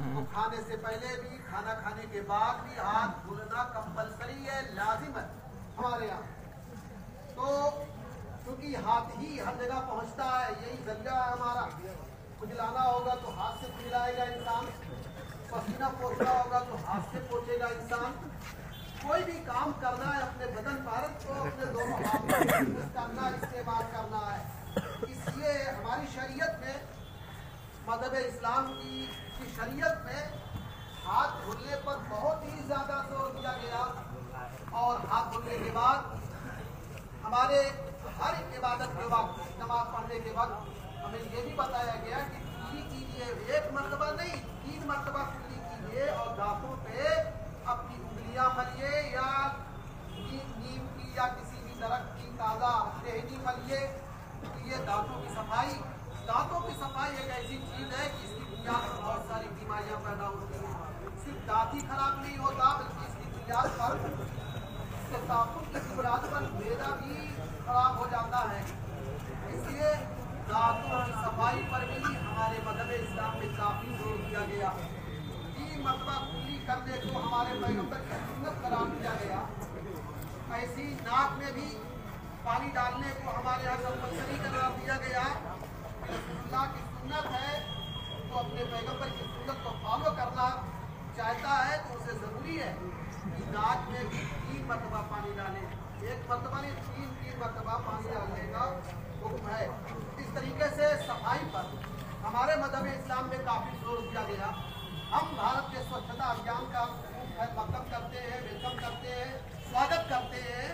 तो खाने से पहले भी, खाना खाने के बाद भी हाथ धुलना कंपलसरी है, लाजिम है हमारे यहाँ। तो क्योंकि हाथ ही हर जगह पहुँचता है, यही जरिया है हमारा। खुजलाना होगा तो हाथ से खुजलाएगा इंसान, पसीना पोछना होगा तो हाथ से पोछेगा इंसान। कोई भी काम करना है अपने बदन पर तो अपने दोनों हाथों करना, इस्तेमाल करना है। इसलिए हमारी शरीयत में, मज़हब इस्लाम की शरीयत में हाथ धुलने पर बहुत ही ज़्यादा जोर दिया गया। और हाथ धुलने के बाद हमारे हर इबादत के वक्त, नमाज पढ़ने के वक्त हमें ये भी बताया गया कि कुल्ली कीजिए, एक मरतबा नहीं 3 मरतबा कुल्ली कीजिए। और दांतों पे अपनी उंगलियां मलिए या नीम की या किसी भी दरख्त की ताज़ा टहनी मलिए। ये दांतों की सफाई, दांतों की सफाई एक ऐसी चीज़ है कि इसकी बुनियाद पर बहुत सारी बीमारियां पैदा होती हैं। सिर्फ दांत ही खराब नहीं होता, बल्कि इसकी बुनियाद पर, दांतों की बुनियाद पर मेदा भी खराब हो जाता है। इसलिए दांतों की सफाई पर भी हमारे मज़हब इस्लाम में काफ़ी जोर दिया गया। 3 मरतबा कुल्ली करने को हमारे पैगंबर की सुन्नत करार दिया गया। ऐसी नाक में भी पानी डालने को हमारे यहाँ कंपलसरी करार दिया गया। रसूलुल्लाह की सुन्नत है तो अपने पैगंबर की सुन्नत को फॉलो करना चाहता है तो उसे ज़रूरी है कि नाक में भी 3 मरतबा पानी डालें। 1 मरतबा नहीं, 3 मरतबा पानी डालने का हुक्म है। इस तरीके से सफाई पर हमारे मज़हब इस्लाम में काफ़ी जोर दिया गया। हम भारत के स्वच्छता अभियान का मकदम करते हैं, वेलकम करते हैं, स्वागत करते हैं।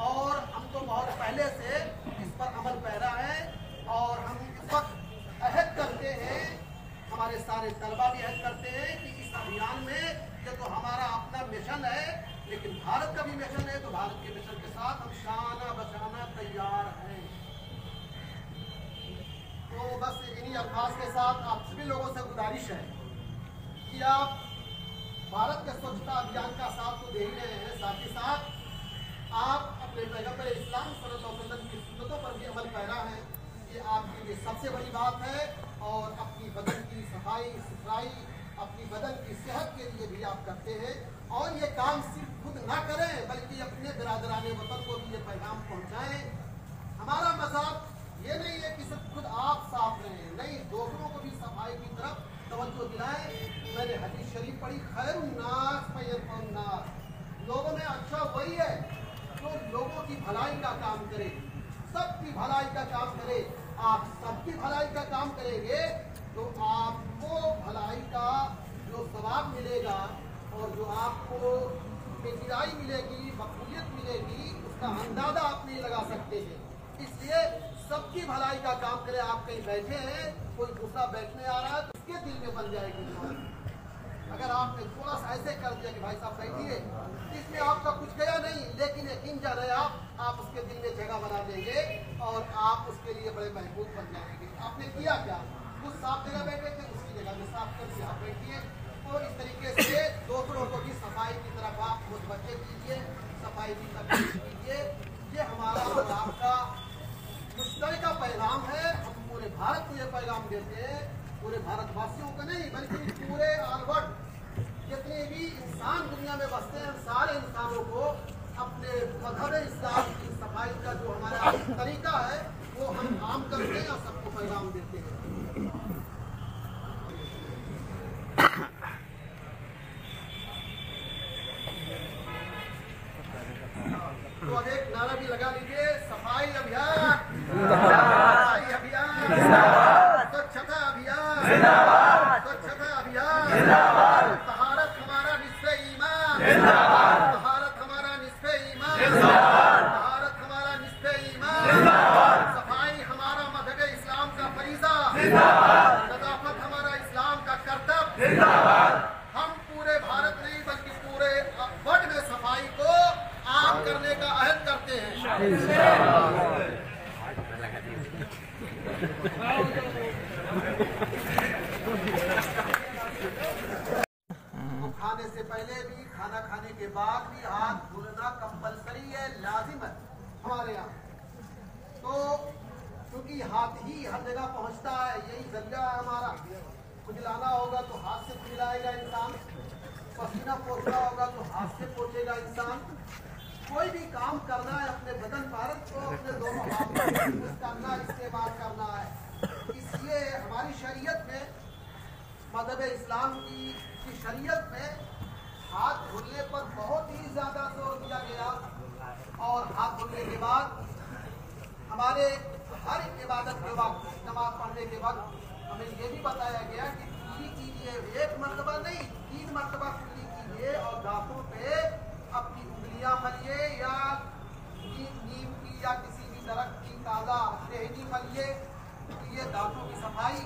और हम तो बहुत पहले से इस पर अमल पैरा है। और हम इस वक्त अहद करते हैं, हमारे सारे तलबा भी अहद करते हैं कि इस अभियान में ये तो हमारा अपना मिशन है, लेकिन भारत का भी मिशन है। तो भारत के मिशन के साथ हम शाना बशाना तैयार हैं। तो बस इन्हीं अल्फाज के साथ आप सभी लोगों से गुजारिश है कि आप भारत के स्वच्छता अभियान का साथ तो दे ही रहे हैं, साथ ही साथ आप अपने पैगंबर इस्लाम सल्लल्लाहु अलैहि वसल्लम की सुन्नतों पर भी अमल पैरा है। ये आपके लिए सबसे बड़ी बात है। और अपनी बदन की सफाई सुथराई, अपनी बदन की सेहत के लिए भी आप करते हैं। और ये काम सिर्फ खुद ना करें बल्कि अपने बिरादराने वतन को भी ये पैगाम पहुँचाएँ। हमारा मज़हब ये नहीं है कि सिर्फ खुद आप साफ रहें, नहीं, दूसरों को भी सफाई की तरफ तवज्जो दिलाएं। मैंने हदीस शरीफ पढ़ी, खैरुन्नास फयरफउन्नास, लोगों में अच्छा वही है जो लोगों की भलाई का काम करे, सबकी भलाई का काम करे। आप सबकी भलाई का काम करेंगे तो आपको भलाई का जो सवाब मिलेगा और जो आपको बेचराई मिलेगी, मकबूलियत मिलेगी, उसका अंदाजा आप नहीं लगा सकते हैं। इसलिए सबकी भलाई का काम करें। आप कहीं बैठे हैं, कोई दूसरा बैठने आ रहा है तो उसके दिल में बन जाएगी। अगर आपने थोड़ा सा ऐसे कर दिया कि भाई साहब बैठिए, इसमें आपका कुछ गया नहीं, लेकिन यकीन जाने आप उसके दिल में जगह बना देंगे और आप उसके लिए बड़े महबूब बन जाएंगे। आपने किया क्या? कुछ साफ जगह बैठे थे, उसकी जगह में साफ कर दिया, आप बैठिए। और इस तरीके से दूसरों को भी सफाई की तरफ आप मुतवज्जह कीजिए, सफाई की तरफ कीजिए। ये हमारा और आपका मुश्तरका पैगाम है। हम पूरे भारत को ये पैगाम देते हैं, पूरे भारतवासियों को नहीं बल्कि पूरे ऑलवर्ल्ड जितने भी इंसान दुनिया में बसते हैं, सारे इंसानों को अपने मज़हब इस्लाम की सफाई का जो हमारा तरीका है वो हम आम करते हैं और सबको पैगाम देते हैं। तो अब एक नारा भी लगा लीजिए, सफाई अभियान, सफाई अभियान, स्वच्छता अभियान, स्वच्छता अभियान, तहारत हमारा निस्फ़े ईमान, तहारत हमारा निस्फ़े ईमान, तहारत हमारा निस्फ़े ईमान, सफाई हमारा मज़हब इस्लाम का फरीज़ा, नज़ाफ़त हमारा इस्लाम का कर्तव्य। हम पूरे भारत नहीं बल्कि पूरे वर्ल्ड में सफाई को आम करने का अहद करते हैं। तो खाने से पहले भी, खाना खाने के बाद भी हाथ धुलना कंपलसरी है, लाजिम है हमारे यहाँ। तो क्योंकि हाथ ही हर जगह पहुँचता है, यही जरिया है हमारा। खुजलाना होगा तो हाथ से खुजलाएं। लगाएगा इंसान, पसीना पोछना होगा तो हाथ से पोछेगा इंसान। कोई भी काम करना है अपने बदन पर तो अपने दोनों हाथों से करना, इस्तेमाल करना है। इसलिए हमारी शरीयत में, मज़हब इस्लाम की शरीयत में हाथ धुलने पर बहुत ही ज्यादा जोर दिया गया। और हाथ धुलने के बाद हमारे हर इबादत के वक्त, नमाज पढ़ने के वक्त हमें ये भी बताया गया कि कुल्ली कीजिए, एक मरतबा नहीं 3 मरतबा कुल्ली कीजिए और दांतों पे अपनी उंगलियां मलिए या नीम की या किसी भी दरख्त की ताजा टहनी मलिए। ये दांतों की सफाई,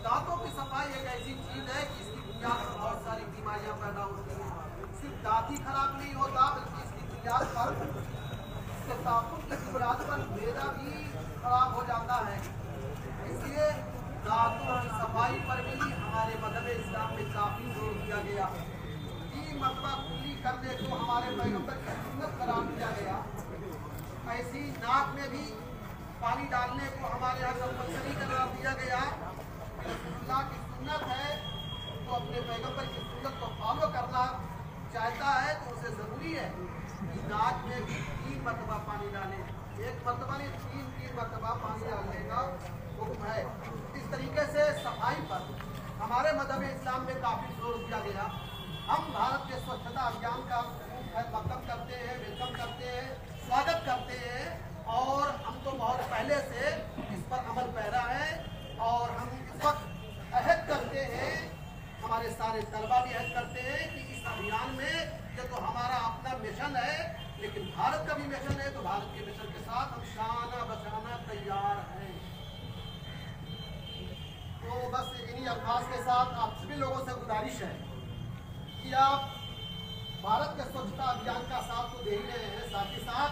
दांतों की सफाई एक ऐसी चीज है कि इसकी बुनियाद पर बहुत सारी बीमारियां पैदा होती हैं। सिर्फ दांत ही खराब नहीं होता बल्कि इसकी बुनियाद पर, इसके दांतों की बुनियाद पर मेदा भी खराब हो जाता है। इसलिए दांतों की सफाई पर भी हमारे मज़हब इस्लाम में काफी जोर दिया गया। 3 मरतबा कुल्ली करने को हमारे पैगंबर की सुन्नत करार दिया गया। ऐसी नाक में भी पानी डालने को हमारे यहाँ कंपल्सरी करार दिया गया। रसूलुल्लाह की सुन्नत है तो अपने पैगंबर की सुन्नत को फॉलो करना चाहता है तो उसे जरूरी है कि नाक में भी 3 मरतबा पानी डालें। 1 मरतबा नहीं 3 मरतबा पानी डालने का हुक्म है। इस तरीके से सफाई पर हमारे मज़हब इस्लाम में काफी जोर दिया गया। हम भारत के स्वच्छता अभियान का मकदम करते हैं, वेलकम करते हैं, स्वागत करते हैं और हम तो बहुत पहले से इस पर अमल पैरा है। और हम इस वक्त अहद करते हैं, हमारे सारे तलबा भी अहद करते हैं कि इस अभियान में ये तो हमारा अपना मिशन है, लेकिन भारत का भी मिशन है, तो भारत के मिशन के साथ हम शाना बशाना तैयार हैं। तो बस इन्हीं अल्फाज के साथ आप सभी लोगों से गुजारिश है कि आप भारत के स्वच्छता अभियान का साथ तो दे ही रहे हैं, साथ ही साथ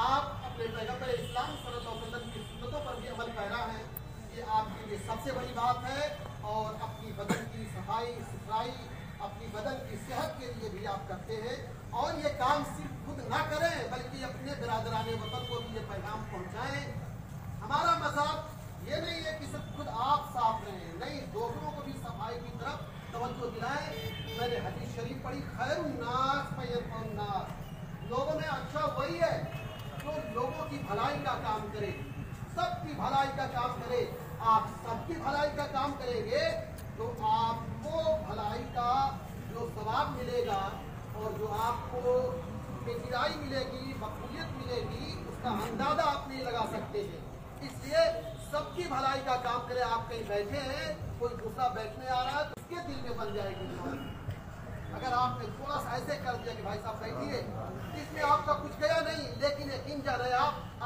आप अपने पैगंबर इस्लाम सल्लल्लाहु अलैहि वसल्लम की सुन्नतों पर भी अमल पैरा है। ये आपके लिए सबसे बड़ी बात है। और अपनी बदन की सफाई सुथराई, अपनी बदन की सेहत के लिए भी आप करते हैं। और ये काम सिर्फ खुद ना करें बल्कि अपने बिरादराने वतन को भी ये पैगाम पहुँचाएँ। हमारा मज़हब ये नहीं है कि सिर्फ खुद आप साफ रहें, नहीं, दूसरों को भी सफाई की तरफ तवज्जो दिलाएं। मैंने हदीस शरीफ पढ़ी, खैरुन्नास फयरफउन्नास, लोगों में अच्छा वही है जो लोगों की भलाई का काम करे, सबकी भलाई का काम करे। आप सबकी भलाई का काम करेंगे तो आपको भलाई का जो सवाब मिलेगा और जो आपको बेचराई मिलेगी, मकबूलियत मिलेगी, उसका अंदाजा आप नहीं लगा सकते हैं। इसलिए सबकी भलाई का काम करें। आप कहीं बैठे हैं, कोई दूसरा बैठने आ रहा है तो उसके दिल में बन जाएगी। अगर आपने थोड़ा सा ऐसे कर दिया कि भाई साहब बैठिए, इसमें आपका कुछ गया नहीं, लेकिन यकीन जान रहे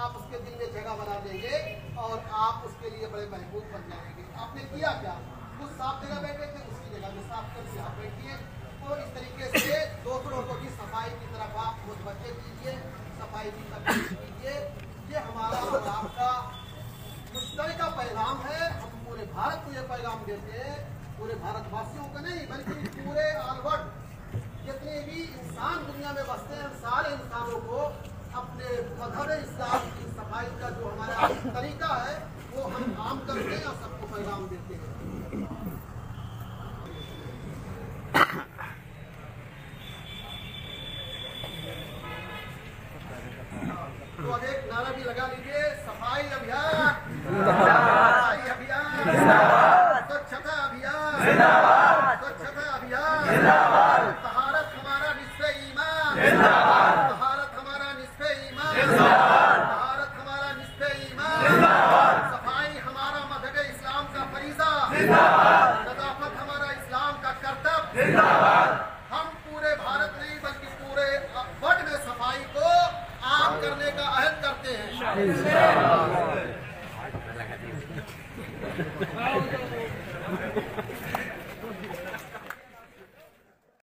आप उसके दिल में जगह बना देंगे और आप उसके लिए बड़े महबूब बन जाएंगे। आपने किया क्या? कुछ साफ जगह बैठे थे, उसकी जगह में साफ कर दिया, आप बैठिए। तो इस तरीके से दूसरों को भी सफाई की तरफ आप मुतवज्जह कीजिए, सफाई की तरफ कीजिए। ये हमारा और आपका मुश्तरका पैगाम है। हम पूरे भारत को ये पैगाम देते हैं, पूरे भारतवासियों को नहीं बल्कि पूरे ऑलवर्ल्ड जितने भी इंसान दुनिया में बसते हैं, सारे इंसानों को अपने मज़हब इस्लाम की सफाई का जो हमारा तरीका है वो हम आम करते हैं और सबको पैगाम देते हैं। तो अब एक नारा भी लगा लीजिए, सफाई अभियान, सफाई अभियान, स्वच्छता अभियान, स्वच्छता अभियान, तहारत हमारा निस्फ़े ईमान, तहारत हमारा निस्फ़े ईमान, तहारत हमारा निस्फ़े ईमान, सफाई हमारा मज़हब इस्लाम का फरीज़ा, नज़ाफ़त हमारा इस्लाम का कर्तव्य। हम पूरे भारत नहीं बल्कि पूरे वर्ल्ड में सफाई को आम करने का अहद करते हैं।